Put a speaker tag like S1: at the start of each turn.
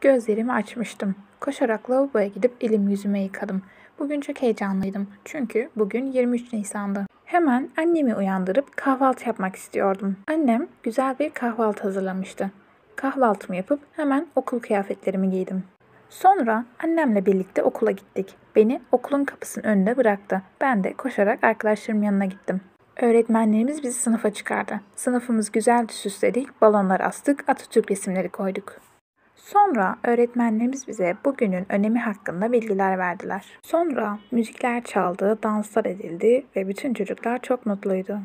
S1: Gözlerimi açmıştım. Koşarak lavaboya gidip elimi yüzüme yıkadım. Bugün çok heyecanlıydım. Çünkü bugün 23 Nisan'dı. Hemen annemi uyandırıp kahvaltı yapmak istiyordum. Annem güzel bir kahvaltı hazırlamıştı. Kahvaltımı yapıp hemen okul kıyafetlerimi giydim. Sonra annemle birlikte okula gittik. Beni okulun kapısının önünde bıraktı. Ben de koşarak arkadaşlarımın yanına gittim. Öğretmenlerimiz bizi sınıfa çıkardı. Sınıfımız güzelce süsledik, balonlar astık, Atatürk resimleri koyduk. Sonra öğretmenlerimiz bize bugünün önemi hakkında bilgiler verdiler. Sonra müzikler çaldı, danslar edildi ve bütün çocuklar çok mutluydu.